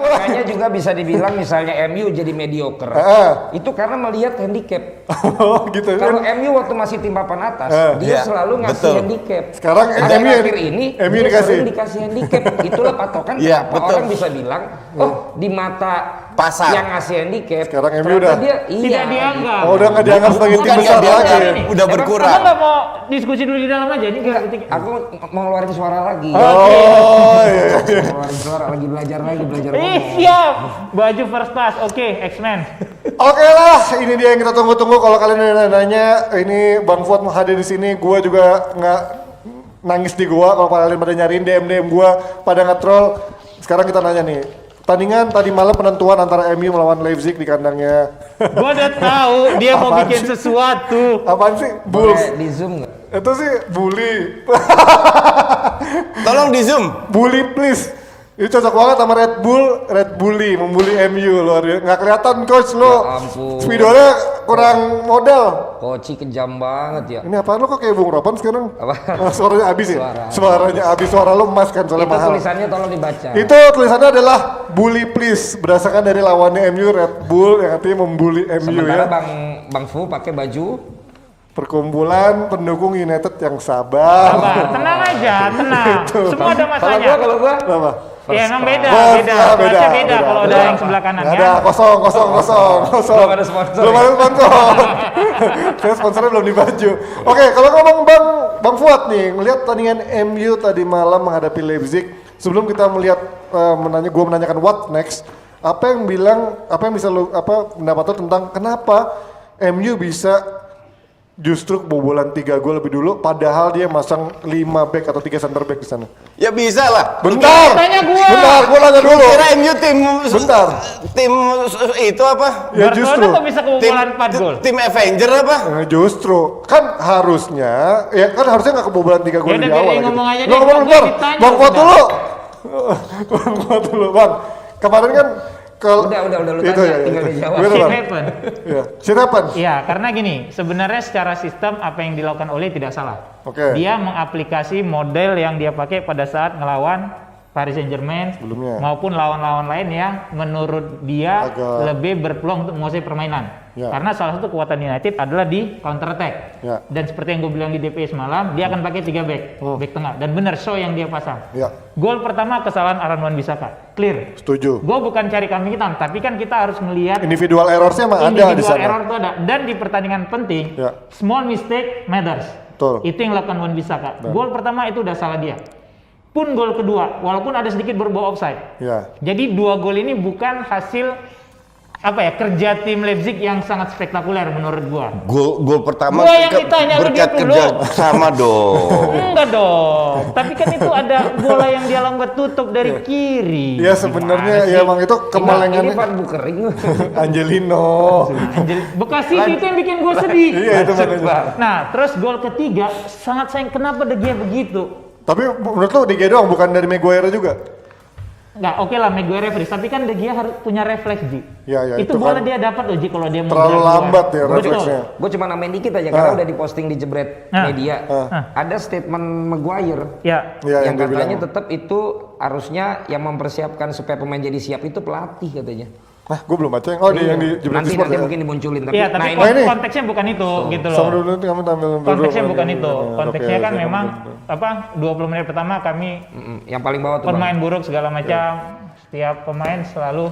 Makanya juga bisa dibilang misalnya MU jadi mediocre. Itu karena melihat handicap. Oh gitu. Kalau MU waktu masih tim papan atas, dia selalu ngasih handicap. Sekarang akhir ini MU dia sering dikasih handicap. Itulah patokan kenapa orang bisa bilang, oh di mata pasar yang ngasih handicap. Sekarang MU udah tidak dianggap. Oh udah nggak dianggap sebagai tim besar lagi. Udah berkurang. Aku nggak mau diskusi dulu di dalam aja ini. Aku mau ngeluarin suara lagi. Oh iya. Ngeluarin suara lagi belajar ngomong. Siap. Baju first class. Oke, X-Men. Oke lah, ini dia yang kita tunggu-tunggu. Kalau kalian nanya, ini Bang Fuad mau hadir di sini, gua juga nggak nangis di gua. Kalau kalian pada nyariin DM gua, pada nge-troll. Sekarang kita nanya nih, pertandingan tadi malam penentuan antara MU melawan Leipzig di kandangnya. Gua udah tahu dia mau bikin sesuatu. Apaan sih? Bulls. Di Zoom nggak? Itu sih bully. Tolong di zoom. Bully please. Ini cocok banget sama Red Bully, membuli MU luar biasa. Nggak kelihatan coach lo. Ya ampun. Spidolnya kurang modal. Koci kejam banget ya. Ini apaan lo kok kayak Bung Ropan sekarang? Apa? Suaranya abis ya? Suaranya abis, suara lo emas kan soalnya Itu mahal. tulisannya tolong dibaca. Itu tulisannya adalah bully please, berdasarkan dari lawannya MU Red Bull yang artinya membuli MU. Sementara ya. Bang Fu pakai baju Perkumpulan pendukung United yang sabar. Tenang aja, tenang. Semua ada masanya. Kalau gua Apa? Ya emang beda. Beda. Kalau ada yang sebelah kanan Nggak ya. ada, kosong. belum ada sponsor. Belum ada sponsor. Saya sponsornya belum di baju. Oke, kalau ngomong Bang Fuad nih, ngelihat tandingan MU tadi malam menghadapi Leipzig, sebelum kita melihat gue menanyakan what next, apa yang bisa pendapat lo tentang kenapa MU bisa justru kebobolan 3 gol lebih dulu, padahal dia masang 5 back atau 3 center back di sana. Ya bisa lah. Bentar, gua nanya dulu. Kira MU tim itu apa? Ya Barcelona justru. kok bisa kebobolan 4 gol? Tim Avenger apa? Justru kan harusnya nggak kebobolan 3 gol Ya di udah, awal. ngomong aja Lo deh, ngomong gua bentar, ditanya Bang Fuad udah. dulu. Bang Fuad dulu, Bang. Kemarin kan udah lu itu tanya, ya, tinggal dijawab. Bener, Bang. Happen. Iya, shit happen. Iya, karena gini, sebenarnya secara sistem apa yang dilakukan Ole tidak salah. Oke. Dia mengaplikasi model yang dia pakai pada saat ngelawan Paris Saint-Germain Sebelumnya. maupun lawan-lawan lain yang menurut dia Agak lebih berpeluang untuk menguasai permainan. Ya. Karena salah satu kekuatan United adalah di counter attack. Ya. Dan seperti yang gue bilang di DP semalam, dia akan pakai 3 back, back tengah. Dan benar show yang dia pasang. Ya, Gol pertama kesalahan Aaron Wan-Bissaka, clear. setuju. Gue bukan cari kambing hitam, tapi kan kita harus melihat Individual error-nya emang ada di individual sana. error itu ada. Dan di pertandingan penting, Ya. small mistake matters. Betul. Itu yang dilakukan Wan-Bissaka. Gol pertama itu udah salah dia. Pun gol kedua, walaupun ada sedikit berbau offside. Ya. Jadi 2 gol ini bukan hasil kerja tim Leipzig yang sangat spektakuler menurut gua. Gol pertama Gua yang ditanya lu berkat dia dulu. kerja sama dong. Enggak dong. Tapi kan itu ada bola yang dia lompat tutup dari kiri. Ya sebenarnya Gimana ya sih? emang itu Ini kemalengannya Van Bukering. Angelino. Bekasi itu yang bikin gua sedih. Iya itu makanya. Nah, terus gol ketiga sangat sayang, kenapa De Gea begitu? Tapi menurut lu De Gea doang, bukan dari Maguire juga? Enggak, oke lah Maguire refleks, tapi kan De Gea harus punya refleks, Ji. Ya, itu itu bola kan dia dapat loh, Ji, kalau dia mau terlalu jalan lambat duluan. ya Betul. refleksnya. Gue cuma nambahin dikit aja karena udah diposting di Jebret Media. Ada statement Maguire Ya. Ya, yang dia katanya bilang. tetap itu harusnya yang mempersiapkan supaya pemain jadi siap itu pelatih katanya. Gue belum baca yang yang di Jebret nanti Sport nanti ya. mungkin dimunculin tapi Iya, tapi nah ini ini. konteksnya bukan itu, gitu loh. Sama dulu kamu tampil Konteksnya bukan itu. Konteksnya Oke, kan oke, memang oke. 20 menit pertama kami yang paling bawah tuh pemain Bang. buruk segala macam. Setiap pemain selalu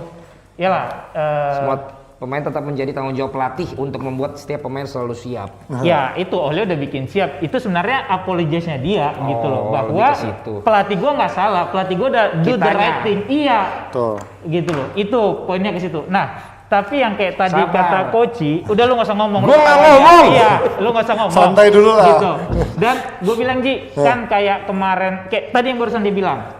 Semua pemain tetap menjadi tanggung jawab pelatih untuk membuat setiap pemain selalu siap. ya itu Ole udah bikin siap. Itu sebenarnya apologize-nya dia gitu loh, bahwa lebih ke situ. pelatih gua nggak salah, pelatih gua udah do the Kitanya. right thing. Iya. Tuh. Gitu loh. Itu poinnya ke situ. Nah, tapi yang kayak tadi Sabar. kata Koci, udah lu nggak usah ngomong. Gua nggak ngomong. Iya, lu nggak usah ngomong. Santai dulu lah. Gitu. Dan gue bilang Ji, kan kayak kemarin, kayak tadi yang barusan dibilang,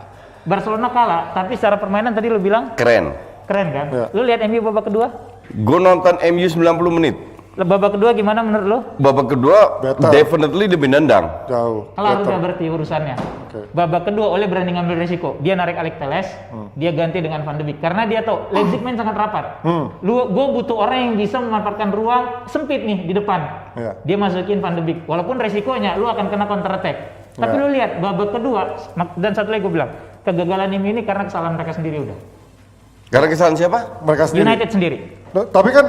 Barcelona kalah, tapi secara permainan tadi lu bilang Keren. keren kan? Ya. Lu lihat MU babak kedua? Gue nonton MU 90 menit. Babak kedua gimana menurut lu? Babak kedua Better. definitely lebih nendang. Jauh. Kelar Better. udah berarti urusannya. Oke. Babak kedua Ole berani ngambil resiko. Dia narik Alex Telles, dia ganti dengan Van de Beek karena dia tahu Leipzig main sangat rapat. Gue butuh orang yang bisa memanfaatkan ruang sempit nih di depan. Iya. Dia masukin Van de Beek. Walaupun resikonya lu akan kena counter attack. Tapi Iya. lu lihat babak kedua dan satu lagi gue bilang, kegagalan ini karena kesalahan mereka sendiri udah. Karena kesalahan siapa? Mereka sendiri. United sendiri. Nah, tapi kan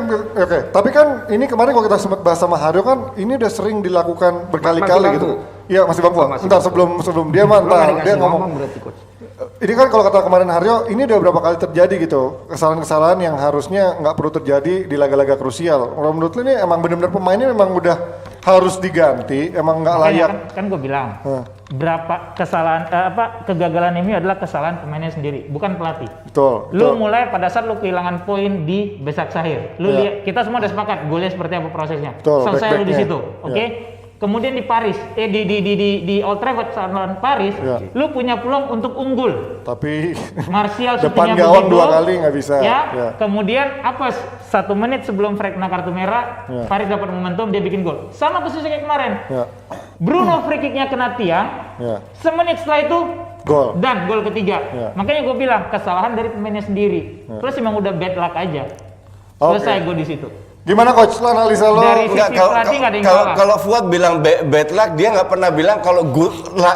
tapi kan ini kemarin kalau kita sempat bahas sama Haryo kan ini udah sering dilakukan berkali-kali Masih gitu. Bang Iya masih Bang Fuad. masih Entar sebelum dia Belum ada mantap dia dikasih ngomong. berarti coach. Ini kan kalau kata kemarin Haryo ini udah berapa kali terjadi gitu kesalahan-kesalahan yang harusnya nggak perlu terjadi di laga-laga krusial. Kalau menurut lu ini emang benar-benar pemainnya memang udah harus diganti, emang nggak Makanya layak. kan gue bilang berapa kesalahan kegagalan ini adalah kesalahan pemainnya sendiri, bukan pelatih. Betul. Lu betul. mulai pada saat lu kehilangan poin di Besak Sahir. Lu Ya. lihat kita semua udah sepakat golnya seperti apa prosesnya. Betul, Selesai lu di back-backnya. situ, oke? Kemudian di Paris, di Old Trafford saat lawan Paris, Ya. lu punya peluang untuk unggul. Tapi Martial depan syutingnya gawang begitu, 2 kali nggak bisa. Ya, Ya. kemudian apa? 1 menit sebelum Frank kena kartu merah, Ya. Paris dapat momentum dia bikin gol. Sama persis kayak kemarin. ya, Bruno free kicknya kena tiang, ya. semenit setelah itu Gol. dan gol ketiga. Ya. Makanya gue bilang kesalahan dari pemainnya sendiri. Terus emang udah bad luck aja. Oke. Selesai gue di situ. Gimana coach? Lo analisa lo? Dari Enggak, sisi kalau pelatih nggak ada yang kalau salah. kalau Fuad bilang bad luck, dia nggak pernah bilang kalau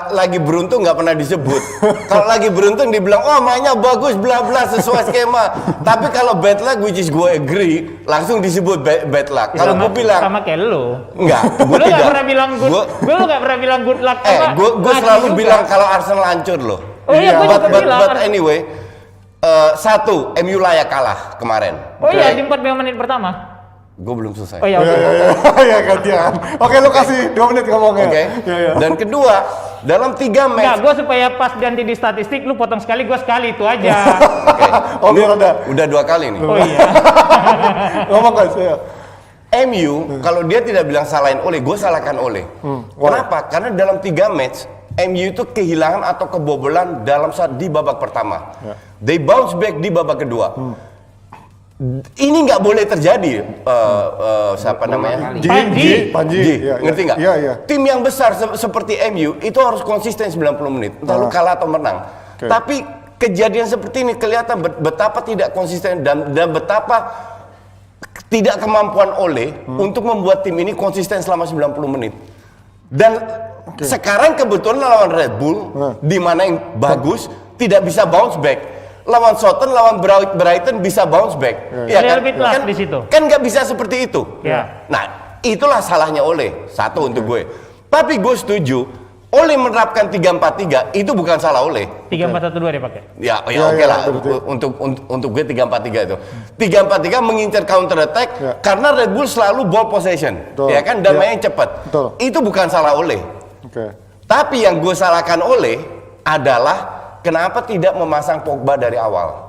lagi beruntung nggak pernah disebut. Kalau lagi beruntung dibilang oh mainnya bagus bla bla sesuai skema. Tapi kalau bad luck which is gue agree langsung disebut bad luck. Kalau gue bilang sama kayak lu. enggak, gue Lu tidak. nggak pernah bilang good, gue nggak pernah bilang good luck. Gue selalu bilang kalau Arsenal hancur loh. Oh iya, gue juga bilang. But anyway, satu MU layak kalah kemarin. Oh iya, di 45 menit pertama. Gue belum selesai. Oh iya, Ya, oke. ya, ya, ya gantian. Oke, lu kasih 2 menit ngomongnya. Oke. Ya, ya. Dan kedua, dalam 3 Enggak, match gue supaya pas ganti di statistik, lu potong sekali, gue sekali itu aja. Oh, biar ada. udah 2 kali nih. Oh iya. Ngomong guys, ya. MU kalau dia tidak bilang salahin Ole, gue salahkan Ole. why? Kenapa? Karena dalam 3 match MU itu kehilangan atau kebobolan dalam saat di babak pertama. Ya. They bounce back di babak kedua. Ini nggak boleh terjadi. Siapa namanya? Panji. Ji, Ya, ya. ngerti nggak? Iya, iya. Tim yang besar seperti MU itu harus konsisten 90 menit. Entah lu kalah atau menang. Oke. Tapi kejadian seperti ini kelihatan betapa tidak konsisten dan betapa tidak kemampuan Ole untuk membuat tim ini konsisten selama 90 menit. Dan sekarang kebetulan lawan Red Bull di mana yang bagus tidak bisa bounce back. Lawan Southampton, lawan Brighton bisa bounce back. A little bit luck di situ. Kan nggak bisa seperti itu. Ya. Nah, itulah salahnya Ole. Satu untuk gue. Tapi gue setuju, Ole menerapkan 3-4-3 itu bukan salah Ole. 3-4-1-2 dia pakai. Ya, Ya, oke ya, lah. betul. Untuk gue 3-4-3 itu. 3-4-3 mengincar counter attack Ya. karena Red Bull selalu ball possession. Betul. Ya kan, dan Ya. mainnya cepat. Betul. Itu bukan salah Ole. Oke. Tapi yang gue salahkan Ole adalah kenapa tidak memasang Pogba dari awal?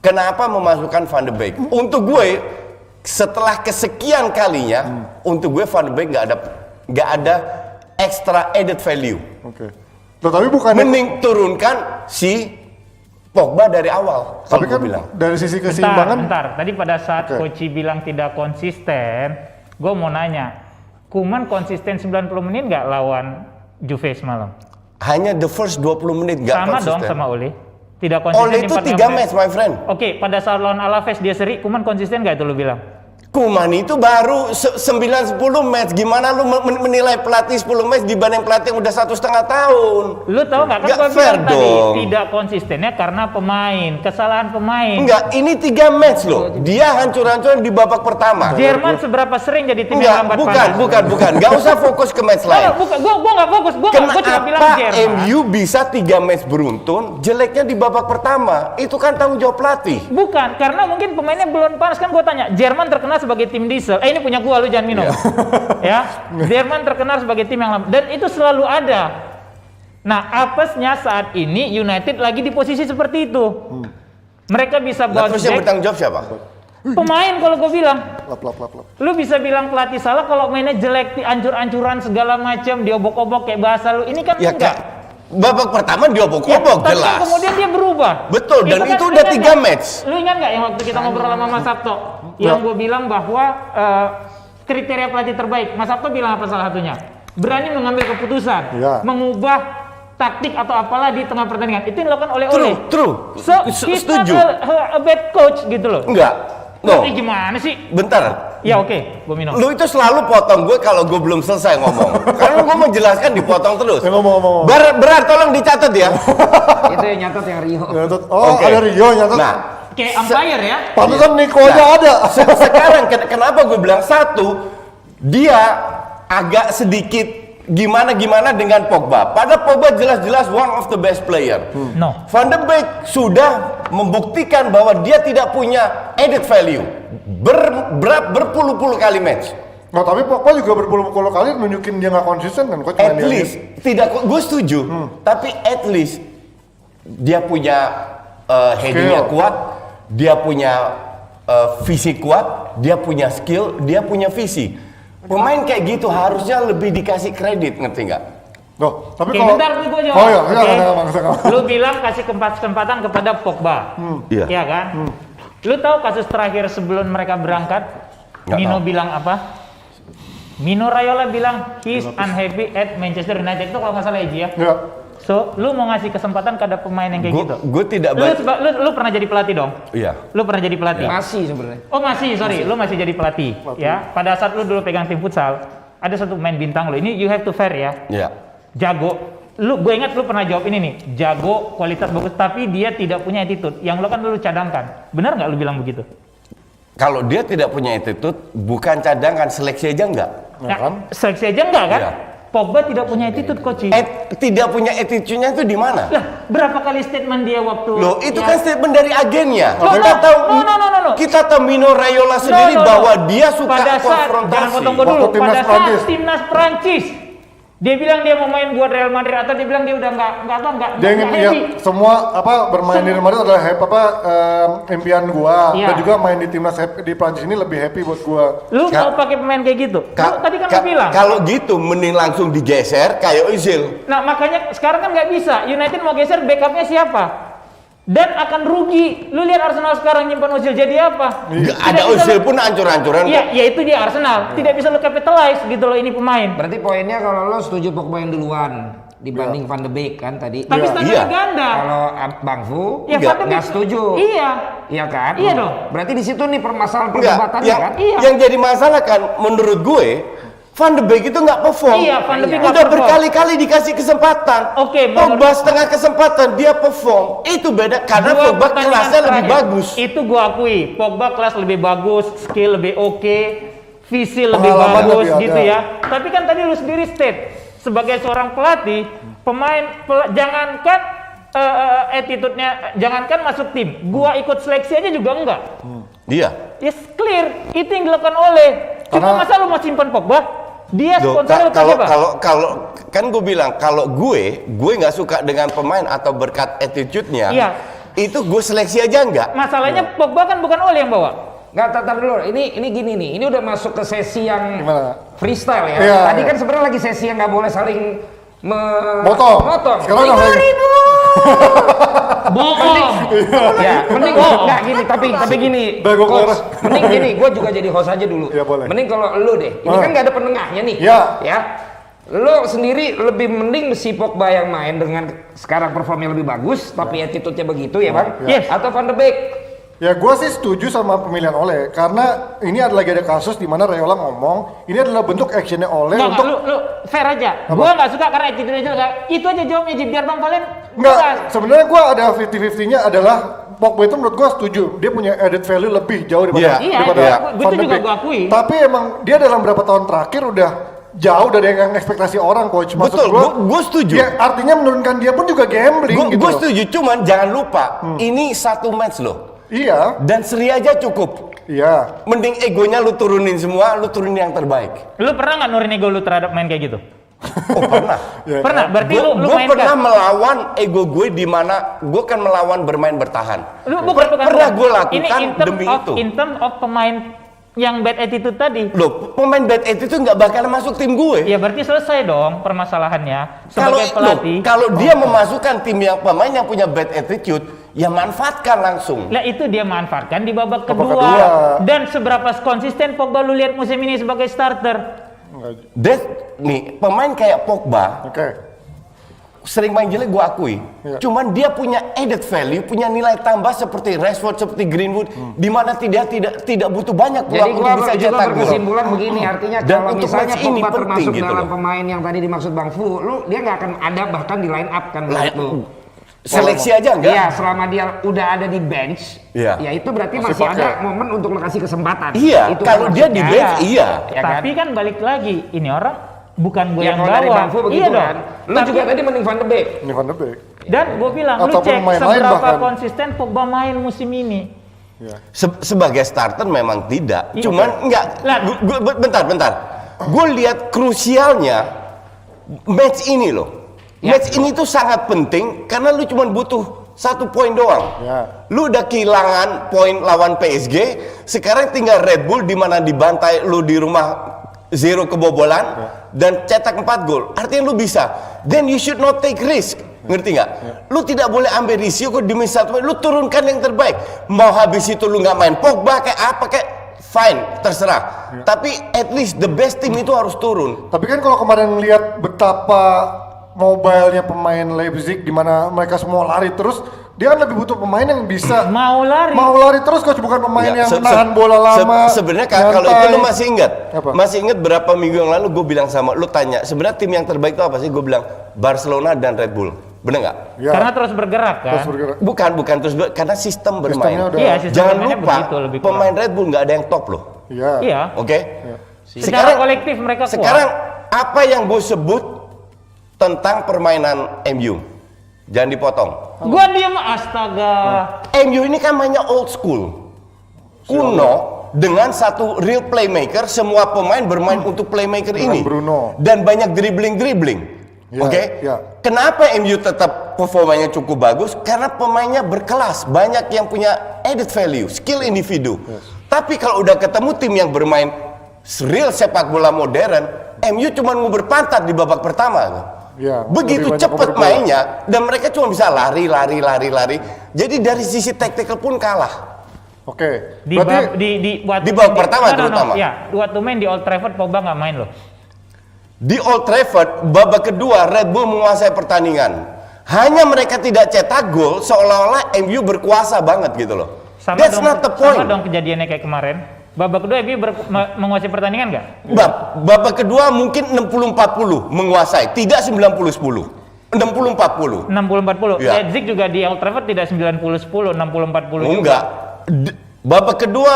Kenapa memasukkan Van de Beek? Untuk gue setelah kesekian kalinya, untuk gue Van de Beek nggak ada extra added value. Oke. Loh, tapi bukan Mending turunkan si Pogba dari awal. tapi Kalau kan gue bilang. dari sisi keseimbangan Bentar. Tadi pada saat Oke. Koci bilang tidak konsisten, gue mau nanya, Kuman konsisten 90 menit nggak lawan Juve semalam? Hanya the first 20 menit nggak Sama konsisten. dong sama Ole. Tidak konsisten Ole di itu 45 3 menit. match, my friend. Oke, pada saat lawan Alaves dia seri, Kuman konsisten nggak itu lu bilang? Kuman itu baru 9-10 match. Gimana lu menilai pelatih 10 match dibanding pelatih yang udah 1,5 tahun? Lu tahu nggak kan Nggak gua fair bilang tadi dong. tidak konsistennya karena pemain, kesalahan pemain. Enggak, ini 3 match loh. Dia hancur-hancuran di babak pertama. Jerman seberapa sering jadi tim Enggak, yang lambat bukan. Gak usah fokus ke match lain. Bukan, gua nggak fokus, gua cuma bilang Kenapa Jerman. MU bisa 3 match beruntun, jeleknya di babak pertama? Itu kan tanggung jawab pelatih. Bukan, karena mungkin pemainnya belum panas kan gua tanya. Jerman terkenal sebagai tim diesel. Ini punya gua, lu jangan minum. Ya, Jerman terkenal sebagai tim yang lambat dan itu selalu ada. Nah, apesnya saat ini United lagi di posisi seperti itu. Mereka bisa Nah, terus bounce yang back. bertanggung jawab siapa? Pemain kalau gue bilang. lap. Lu bisa bilang pelatih salah kalau mainnya jelek, ancur-ancuran segala macam, diobok-obok kayak bahasa lu. Ini kan Ya enggak. kan, babak pertama Ya, diobok-obok tapi jelas. kemudian dia berubah. Betul, dan kan itu lu udah ingat 3 nggak? match. Lu ingat nggak yang waktu kita ngobrol sama Mas Sabto? Yang gue bilang bahwa kriteria pelatih terbaik. Mas Sabto bilang apa salah satunya? Berani mengambil keputusan, Ya. mengubah taktik atau apalah di tengah pertandingan. Itu yang dilakukan oleh Ole. True. So, he's not Setuju. a bad coach gitu loh. Enggak. No. Ini gimana sih? Bentar. Ya oke, gue minum. Lu itu selalu potong gue kalau gue belum selesai ngomong. Karena gue menjelaskan dipotong terus. Ya, ngomong. Berat tolong dicatat ya. Itu yang nyatet yang Rio. Nyatet. Oh, Oke. ada Rio nyatet. Nah, kayak umpire ya. Pantesan Nico aja ada. Sekarang kenapa gue bilang satu, dia agak sedikit gimana dengan Pogba. Padahal Pogba jelas-jelas one of the best player. No. Van de Beek sudah membuktikan bahwa dia tidak punya added value. Berpuluh-puluh kali match. Nah tapi Pogba juga berpuluh-puluh kali nunjukin dia nggak konsisten kan, coach. At least tidak, gue setuju. Tapi at least dia punya headingnya Skill. kuat, dia punya visi kuat, dia punya skill, dia punya visi. Pemain kayak gitu harusnya lebih dikasih kredit, ngerti nggak? Loh, tapi Oke, kalau bentar gue jawab. Oh iya, Oke. silakan. Lu bilang kasih kesempatan kepada Pogba. Iya. Iya kan? Lu tahu kasus terakhir sebelum mereka berangkat? Nggak Mino tahu. bilang apa? Mino Raiola bilang he's unhappy at Manchester United, itu kalau nggak salah ya Ji ya. Ya. So, lu mau ngasih kesempatan kepada pemain yang kayak gitu? Gue tidak Lu, baik. lu pernah jadi pelatih dong? Iya. Lu pernah jadi pelatih? Masih sebenarnya. Oh sorry, lu masih jadi pelatih, ya. Pada saat lu dulu pegang tim futsal, ada satu pemain bintang lu. Ini you have to fair ya. Iya. Jago. Gue ingat lu pernah jawab ini nih. Jago, kualitas bagus, tapi dia tidak punya attitude. Yang lu kan lu cadangkan. Benar nggak lu bilang begitu? Kalau dia tidak punya attitude, bukan cadangan, seleksi aja enggak. Ya kan? Seleksi aja enggak kan? Iya. Pogba tidak punya attitude, coach. Tidak punya attitude-nya itu di mana? Lah, berapa kali statement dia waktu Loh, itu ya. kan statement dari agennya. No, Kita tahu, no. kita tahu Mino Raiola sendiri bahwa dia suka pada saat, konfrontasi. jangan potong gua dulu, Waktu timnas pada saat Prancis. timnas Prancis, dia bilang dia mau main buat Real Madrid atau dia bilang dia udah nggak Dia ingin ya, happy. semua main di Real Madrid adalah impian gua Iya. dan juga main di timnas di Prancis ini lebih happy buat gua. Lu mau pakai pemain kayak gitu? Lu tadi kan lu bilang. Kalau gitu mending langsung digeser kayak Özil. Nah makanya sekarang kan nggak bisa. United mau geser backupnya siapa? Dan akan rugi. Lu lihat Arsenal sekarang nyimpan Özil jadi apa? Nggak Tidak ada bisa Özil lu- pun hancur-hancuran. Iya, ya itu dia Arsenal. Tidak bisa lu capitalize gitu loh ini pemain. Berarti poinnya kalau lo setuju Pogba yang duluan dibanding Van de Beek kan tadi. Tapi standar Iya. ganda. Kalau Bang Fu Ya, Enggak, Van de Beek- nggak setuju. Iya. Iya kan? Iya dong. Berarti di situ nih permasalahan Enggak, perdebatannya yang, kan? Iya. yang jadi masalah kan menurut gue Van de Beek itu nggak perform. Iya, Van de Beek nggak Udah perform. berkali-kali dikasih kesempatan. Oke, Pogba setengah kesempatan dia perform. Itu beda karena Dua Pogba pertandingan kelasnya lebih terakhir. bagus. Itu gua akui. Pogba kelas lebih bagus, skill lebih oke, visi lebih Pengalaman bagus lebih gitu ada. ya. Tapi kan tadi lu sendiri state sebagai seorang pelatih, jangankan attitude-nya, jangankan masuk tim, gua ikut seleksi aja juga enggak. Iya. Yes, clear. Itu yang dilakukan oleh. Cuma Karena- masa lu mau simpan Pogba? Dia Loh, sponsor kalau kan gue bilang kalau gue nggak suka dengan pemain atau berkat attitude-nya, Iya. itu gue seleksi aja enggak. Masalahnya Pogba kan bukan oleh yang bawa. Nggak, tatar dulu. Ini gini nih. Ini udah masuk ke sesi yang Gimana? freestyle ya. Iya. Tadi kan sebenarnya lagi sesi yang nggak boleh saling Motong. Motong. Sekarang udah lagi. Bohong. Ya, mending Oh. nggak gini, tapi gini, Udah, gua coach, keluar. mending gini, gue juga jadi host aja dulu. Iya, boleh. Mending kalau lu deh, ini kan nggak ada penengahnya nih. Iya. Ya, lu sendiri lebih mending si Pogba yang main dengan sekarang performnya lebih bagus, tapi attitude-nya begitu ya bang? Yes. Atau Van de Beek? Ya gue sih setuju sama pemilihan Ole karena ini ada lagi ada kasus di mana Raiola ngomong ini adalah bentuk actionnya Ole Enggak, untuk lu fair aja. Apa? Gua nggak suka karena attitude aja enggak. Itu aja jawabnya Ji, biar Bang Valen Enggak, jelas. sebenarnya gue ada 50-50-nya adalah Pogba itu menurut gue setuju dia punya added value lebih jauh daripada Iya, daripada iya, Van itu de juga Beek. gua akui. Tapi emang dia dalam beberapa tahun terakhir udah jauh dari yang ekspektasi orang coach. Maksud Betul, gua, gua setuju. Ya, artinya menurunkan dia pun juga gambling gitu. Gue loh. setuju, cuman jangan lupa ini satu match loh. Iya, Dan seri aja cukup. iya. Mending egonya lu turunin semua, lu turunin yang terbaik. Lu pernah nggak nurunin ego lu terhadap main kayak gitu? Oh pernah. Ya, Pernah? Berarti Gue lu pernah mainkan. melawan ego gue di mana gue kan melawan bermain bertahan. Lu bukan Pernah gue lakukan ini in term demi of, itu. In term of pemain yang bad attitude tadi. Loh, pemain bad attitude nggak bakal masuk tim gue. Ya berarti selesai dong permasalahannya Kalau sebagai pelatih. kalau dia memasukkan tim yang pemain yang punya bad attitude, ya manfaatkan langsung. Lah itu dia manfaatkan di babak Babak kedua. kedua. Dan seberapa konsisten Pogba lu lihat musim ini sebagai starter? Nih, pemain kayak Pogba Oke. sering main jelek gue akui. Iya. Cuman dia punya added value, punya nilai tambah seperti Rashford, seperti Greenwood, di mana tidak butuh banyak Jadi peluang gua untuk bisa juga cetak gol. berkesimpulan begini, artinya Dan kalau untuk misalnya match ini Pogba penting termasuk gitu dalam loh. pemain yang tadi dimaksud Bang Fu, dia nggak akan ada bahkan di line up kan menurut lu. Seleksi aja enggak? Iya, selama dia udah ada di bench, Iya. ya itu berarti Masih masih pakai. ada momen untuk lo kasih kesempatan. Iya, Itu kalau kan dia di maksudnya. bench, iya. Ya kan? Tapi kan balik lagi, ini orang bukan gue Ya yang kalau dari bawa. Bang Fu begitu Iya dong. kan. Lu Tapi- juga tadi mending Van de Beek. Ini Van de Beek. Dan gue bilang, lu Ataupun cek pemain lain seberapa bahkan. konsisten Pogba main musim ini. Ya. Sebagai starter memang tidak. Iya. Cuman enggak. Lah. Bentar. Gue lihat krusialnya match ini loh. Ya. Match ini tuh sangat penting karena lu cuma butuh 1 poin doang. Ya. Lu udah kehilangan poin lawan PSG, sekarang tinggal Red Bull di mana dibantai lu di rumah 0 kebobolan dan cetak 4 gol. Artinya lu bisa. Then you should not take risk. Ngerti nggak? Lu tidak boleh ambil risiko demi 1 poin. Lu turunkan yang terbaik. Mau habis itu lu nggak main Pogba kayak apa kayak fine, terserah. Tapi at least the best team itu harus turun. Tapi kan kalau kemarin lihat betapa mobilenya pemain Leipzig, di mana mereka semua lari terus, dia kan lebih butuh pemain yang bisa Mau lari. mau lari terus, coach, bukan pemain Ya, yang menahan bola lama. Sebenarnya kalau itu nyantai. lu masih ingat, Apa? masih ingat berapa minggu yang lalu gue bilang sama lu, tanya sebenarnya tim yang terbaik itu apa sih? Gue bilang Barcelona dan Red Bull, bener nggak? Ya, Karena terus bergerak kan. terus bergerak. Bukan terus karena sistem bermain. Sistemnya udah. Iya, sistem Jangan bermainnya lupa begitu, lebih kurang. pemain Red Bull nggak ada yang top loh, Iya. Iya. oke? Secara kolektif mereka kuat. Sekarang apa yang gue sebut tentang permainan MU? Jangan dipotong. Gua diem, astaga. MU ini kan mainnya old school, kuno, dengan satu real playmaker. Semua pemain bermain untuk playmaker Dengan ini Bruno. dan banyak dribbling. Ya, Oke, ya. kenapa MU tetap performanya cukup bagus? Karena pemainnya berkelas, banyak yang punya added value, skill individu. Tapi kalau udah ketemu tim yang bermain real sepak bola modern, MU cuma mau berpantat di babak pertama. Ya, Begitu lebih banyak cepat oper bola. mainnya dan mereka cuma bisa lari. Jadi dari sisi tactical pun kalah. Oke. Di Berarti di babak pertama terutama. Ya, waktu main di Old Trafford Pogba nggak main loh. Di Old Trafford babak kedua Red Bull menguasai pertandingan. Hanya mereka tidak cetak gol, seolah-olah MU berkuasa banget gitu loh. That's not the point. Sama dong kejadiannya kayak kemarin. Babak kedua MU menguasai pertandingan nggak? Babak kedua mungkin 60-40 menguasai, tidak 90-10. 60-40. 60-40. Iya. Leipzig juga di Old Trafford tidak 90-10, 60-40 juga. Enggak. Babak kedua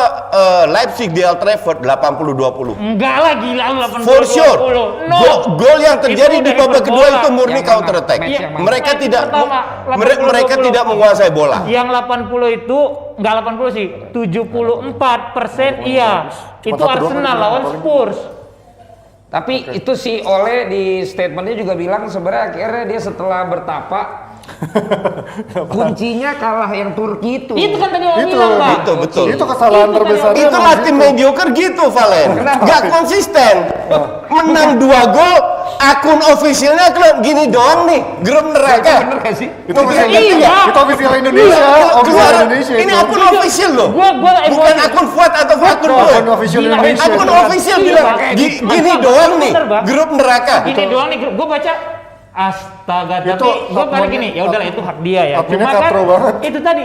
Leipzig di Old Trafford 80-20. Enggak lah, gila lu 80-20. For sure. No. Gol yang terjadi Itu di dari babak kedua bola. itu murni Yang counter mana? attack. Match yang mana? Mereka Match tidak pertama, mereka 80-20. tidak menguasai bola. Yang 80 itu enggak 80 sih, 74% iya. Itu satu doang Arsenal kan, lawan paling. Spurs. Tapi itu si Ole di statementnya juga bilang sebenarnya akhirnya dia setelah bertapa kuncinya kalah yang Turki itu. Itu kan tadi orang Itu, bilang, Pak. Itu betul. itu kesalahan Itu terbesarnya. Itulah emang tim gitu. mediocre gitu, Valen. Kenapa? Gak konsisten. Menang 2 gol, akun officialnya gini doang nih, grup neraka. Bener gak sih? Itu official Iya. itu official Indonesia, official Keluar, Indonesia. ini itu. akun official loh. Gua Bukan akun Fuad atau akun gue. Akun official Gila, Indonesia. Akun itu. official Iya, bilang Bang. gini Bener, doang nih, bener, Bang. grup neraka. Ini doang nih, gue baca astaga, Itu tapi gue balik adminnya- gini, ya udahlah itu hak dia ya. adminnya Cuma kan katro banget. itu tadi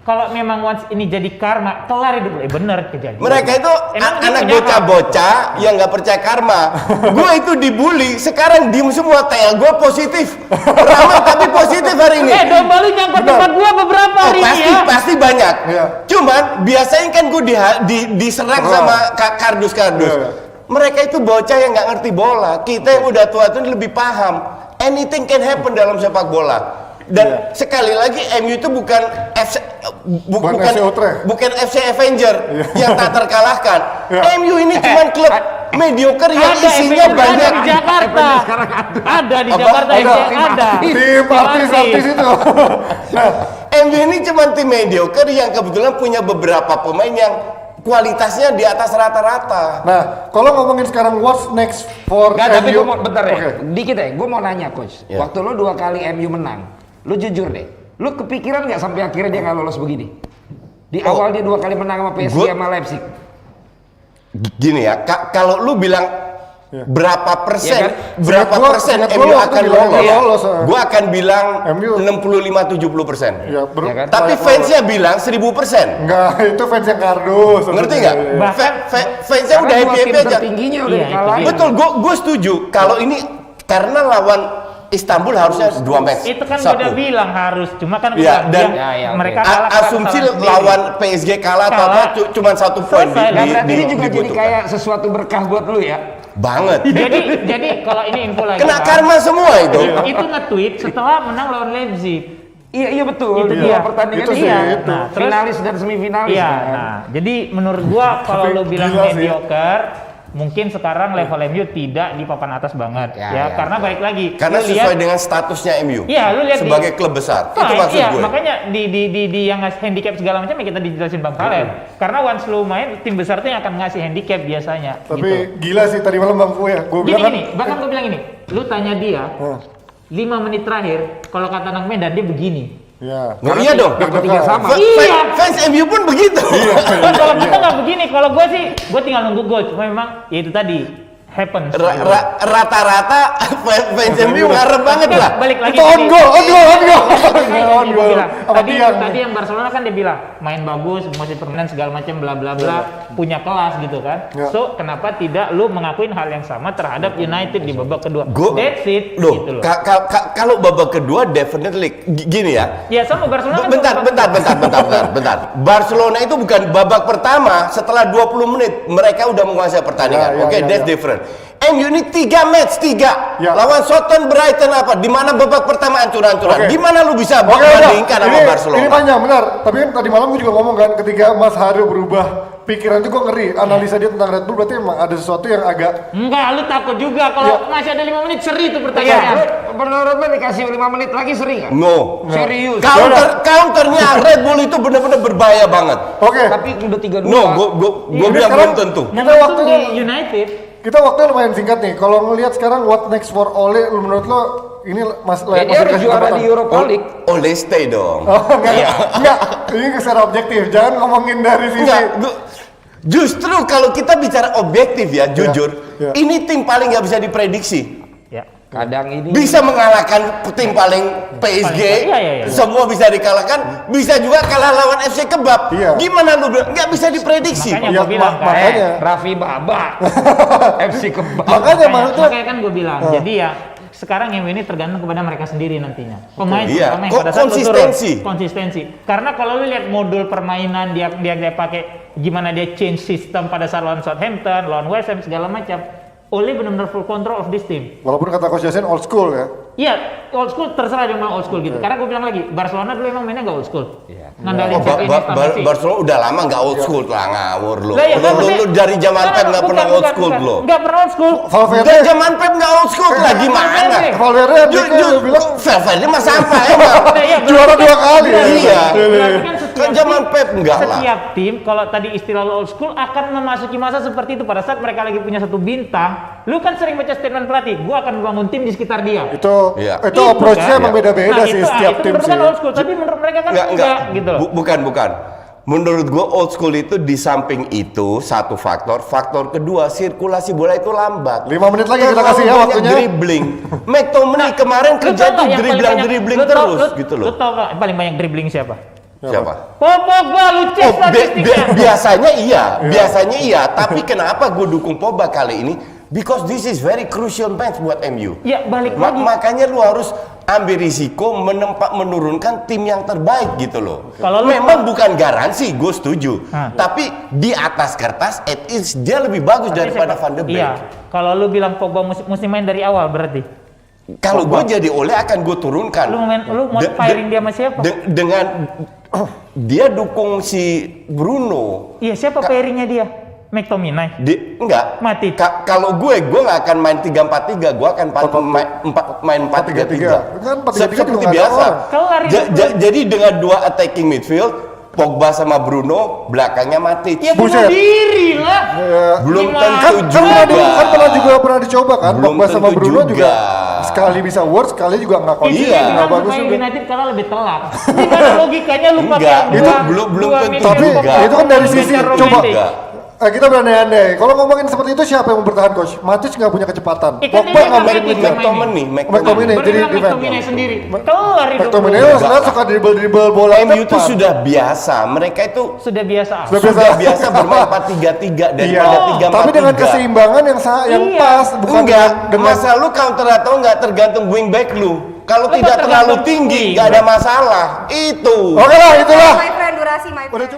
kalau memang once ini jadi karma, kelar hidup lu. Bener kejadian. Mereka itu Emang dia anak punya hak? bocah-bocah yang nggak percaya karma. Gue itu dibully, sekarang diem semua. TL gue positif, ramai tapi positif hari ini. Domba lu nyangkut Benar. tempat gua beberapa Oh, hari ini pasti ya. pasti banyak. Iya. Cuman biasanya kan gue diserang sama kardus-kardus. Iya. Mereka itu bocah yang nggak ngerti bola. Kita yang udah tua itu lebih paham. Anything can happen dalam sepak bola. Dan sekali lagi MU itu bukan Bukan FC Utrecht. bukan FC Avenger yang tak terkalahkan. Iya. MU ini cuma klub mediocre yang Ada isinya FPJ banyak. di Jakarta. Ada di Apa? Jakarta Ada. FPJ ada. Tim artis-artis itu. Nah, MU ini cuma tim mediocre yang kebetulan punya beberapa pemain yang kualitasnya di atas rata-rata. nah, kalau ngomongin sekarang what's next for Enggak, tapi MU? gue mau bentar ya. Oke. Dikit ya, gue mau nanya coach. Ya. Waktu lo 2 kali MU menang, lo jujur deh. Lo kepikiran nggak sampai akhirnya dia nggak lolos begini? Di awal dia 2 kali menang sama PSG Gua- sama Leipzig. Gini ya, kalau lu bilang berapa persen, Ya kan? berapa Seingat gua- persen seingat MU gua waktu akan bilang lolos? dia lolos, Gua akan bilang MU 65-70%. Ya, Ya kan? Tapi banyak fansnya bilang 1000%. enggak, itu fans yang kardus. Ngerti Iya, nggak? iya, iya. Bahkan- Fansnya udah Karena 2 tim happy aja. tertingginya udah Iya, itu dikalahin. dia. Betul, gue setuju. Kalau ini karena lawan Istanbul harusnya 2 match. Itu kan Satu. udah bilang harus, cuma kan Iya, udah dan mereka kalah. asumsi kesalahan sendiri. lawan PSG kalah atau apa cuma 1 poin Selesai. Nah, berarti ini juga jadi dibutuhkan. kayak sesuatu berkah buat lu ya. Banget. Jadi kalau ini info lagi. Kena Bang, karma semua itu. itu nge-tweet setelah menang lawan Leipzig. Iya betul. Itu Dua dia. pertandingan Itu sih, iya. itu. Nah, terus- Finalis dan semifinalis. Iya, kan. nah, jadi menurut gua kalau Tapi lu bilang gila sih. mediocre, mungkin sekarang level MU tidak di papan atas banget, Ya, ya, ya, karena balik lagi. Karena lu sesuai lihat, dengan statusnya MU. Iya, lu lihat sebagai klub besar. Itu Fine, maksud iya, gue. makanya di yang ngasih handicap segala macam ya kita dijelasin Bang Valen. Karena once lu main tim besar tuh yang akan ngasih handicap biasanya. Tapi gitu. gila sih tadi malam Bang Fu ya. Gue Gini bilang kan. gini, bahkan gue bilang ini, lu tanya dia 5 menit terakhir, kalau kata anak Medan dia begini. Ya. Nah, iya dong. Bertiga sama. Iya. Fans MU pun begitu. Kalau kita nggak begini, kalau gue sih, gue tinggal nunggu gol. Cuma memang ya itu tadi happens. Rata-rata fans MU ngarep banget lah. Balik lagi. Itu on tadi. goal, on goal, on goal. Tadi On gua goal. bilang, Apa Tadi tiang? tadi yang Barcelona kan dia bilang main bagus, masih permainan segala macam bla bla bla, punya kelas gitu kan. Ya. So kenapa tidak lu mengakuin hal yang sama terhadap United di babak kedua? Gua- That's it. Loh, gitu loh. kalau babak kedua definitely gini ya. Ya sama Barcelona. kan Bentar, babak- bentar. Barcelona itu bukan babak pertama setelah 20 menit mereka udah menguasai pertandingan. Ya, ya, Oke, ya, that's ya. different. MU ini 3 match, 3 Ya. lawan Southampton, Brighton apa? Di mana babak pertama hancur-hancuran? Oke. Gimana lu bisa Oke, udah. bandingkan sama Barcelona? Ini panjang benar. Tapi kan tadi malam gue juga ngomong kan, ketika Mas Hario berubah pikiran itu gue ngeri. Analisa dia tentang Red Bull berarti emang ada sesuatu yang agak. Enggak, lu takut juga kalau Ya. masih ada 5 menit seri itu Iya, pertanyaannya. lu menurut lu dikasih 5 menit lagi sering nggak? No. Serius. Counternya Red Bull itu benar-benar berbahaya banget. Oke. Tapi udah 3-2. No, gue Ini bilang sekarang- belum tentu. Kita Momentum waktunya- di United. Kita waktunya lumayan singkat nih. Kalau ngelihat sekarang what next for Ole, lu menurut lo ini Ya, dia masih harus dikasih juara kesempatan? di Europa League. Oleh stay dong. Oh, enggak. Ini secara objektif. Jangan ngomongin dari sisi. Enggak, justru kalau kita bicara objektif ya, jujur, ya. ini tim paling nggak bisa diprediksi. Ya. Kadang ini Bisa mengalahkan tim paling PSG, Iya. semua bisa dikalahkan, bisa juga kalah lawan FC Kebab. Iya. Gimana lu bilang? Nggak bisa diprediksi. Makanya Iya, gua bilang kan. makanya. Raffi Baba. FC Kebab. Makanya maksudnya. Makanya kan gue bilang, jadi ya sekarang MU ini tergantung kepada mereka sendiri nantinya. Pemain Iya. terutama yang pada saat lu turun. Konsistensi. Konsistensi. Karena kalau lu lihat modul permainan dia pakai gimana dia change system pada saat lawan Southampton, lawan West Ham segala macam. Ole benar-benar full control of this team. Walaupun kata Coach Yasin old school ya. Iya, old school terserah dia mau old school gitu. Karena gue bilang lagi, Barcelona dulu emang mainnya nggak old school. Ngandalin satu ini sama si. Barcelona udah lama nggak old school lah, ngawur lu. Lah, ya, Lu maksudnya- dari zaman Pep nggak pernah Bukan, old school lu. Nggak pernah old school. Valverde. Dari zaman Pep nggak old school lah, gimana? Valverde. Valverde dia bilang Valverde mah sampah emang. Nah, iya, juara berarti 2 kali. ya. Iya. Berarti kan Kan zaman Pep enggak lah. Setiap tim kalau tadi istilah lo old school akan memasuki masa seperti itu pada saat mereka lagi punya satu bintang. Lu kan sering baca statement pelatih, gua akan membangun tim di sekitar dia. Itu Iya. itu approach-nya kan? emang beda-beda Nah, sih itu, setiap itu tim menurut sih. kan old school, tapi menurut mereka kan enggak gitu loh. Bukan. Menurut gua old school itu di samping itu satu faktor kedua sirkulasi bola itu lambat. 5 menit lagi kita Terlalu kasih ya banyak waktunya. dribbling. McTominay kemarin Lu kerja tau tuh nggak yang paling dribbling banyak- terus gitu Lu loh. tau nggak yang paling banyak dribbling siapa? Siapa? Pogba, lu cek statistiknya. Biasanya iya, tapi kenapa gue dukung Pogba kali ini? Because this is very crucial match buat MU. Ya balik lagi. Makanya lu harus ambil risiko menurunkan tim yang terbaik gitu loh. Kalau lu- memang bukan garansi, gue setuju. Hah. Tapi di atas kertas, at least dia lebih bagus Tapi daripada siapa- Van de Beek. Iya. Kalau lu bilang Pogba mesti main dari awal berarti. Kalau gue jadi Ole akan gue turunkan. Lu mau firing dia sama siapa? Dengan dia dukung si Bruno. Iya, siapa pairingnya dia? McTominay. Enggak. Mati. Kalau gue nggak akan main 3-4-3, gue akan main 4-3-3. Kan 4-3-3 juga Seperti nggak ada biasa. orang. Kelar itu. Jadi dengan 2 attacking midfield, Pogba sama Bruno, belakangnya mati. Ya bunuh Buset. diri lah. Belum Gimana? tentu Kan pernah juga. pernah dicoba kan. Belum Pogba sama tentu Bruno juga. juga. Sekali bisa worse, sekali juga nggak Itu konsisten, Iya. yang nggak bilang bagus supaya juga. United kalah lebih telat. Gimana logikanya lu pakai Enggak, dua- belum dua tentu midfield juga. Pogba, Itu kan dari Pogba, sisi Pogba, coba. Romantic. kita berandai-andai. Kalau ngomongin seperti itu siapa yang mau bertahan coach? Matic nggak punya kecepatan. Ikan Pogba dia nggak nggak main main midfield. McTominay. McTominay jadi Berenang defense. McTominay sendiri. Keluar hidup. McTominay lu. sekarang suka dribble bola MU itu depan. sudah biasa. Mereka itu Sudah biasa. sudah biasa bermain 4-3-3 daripada 3-4-3. Tapi dengan keseimbangan yang yang Iya. pas, bukan Enggak, dengan masalah lu counter atau enggak tergantung wingback lu. Kalau Lu tidak tergantung terlalu tinggi, wing. enggak ada masalah. Itu. Oke lah, itulah. My friend, durasi my friend. Udah cukup.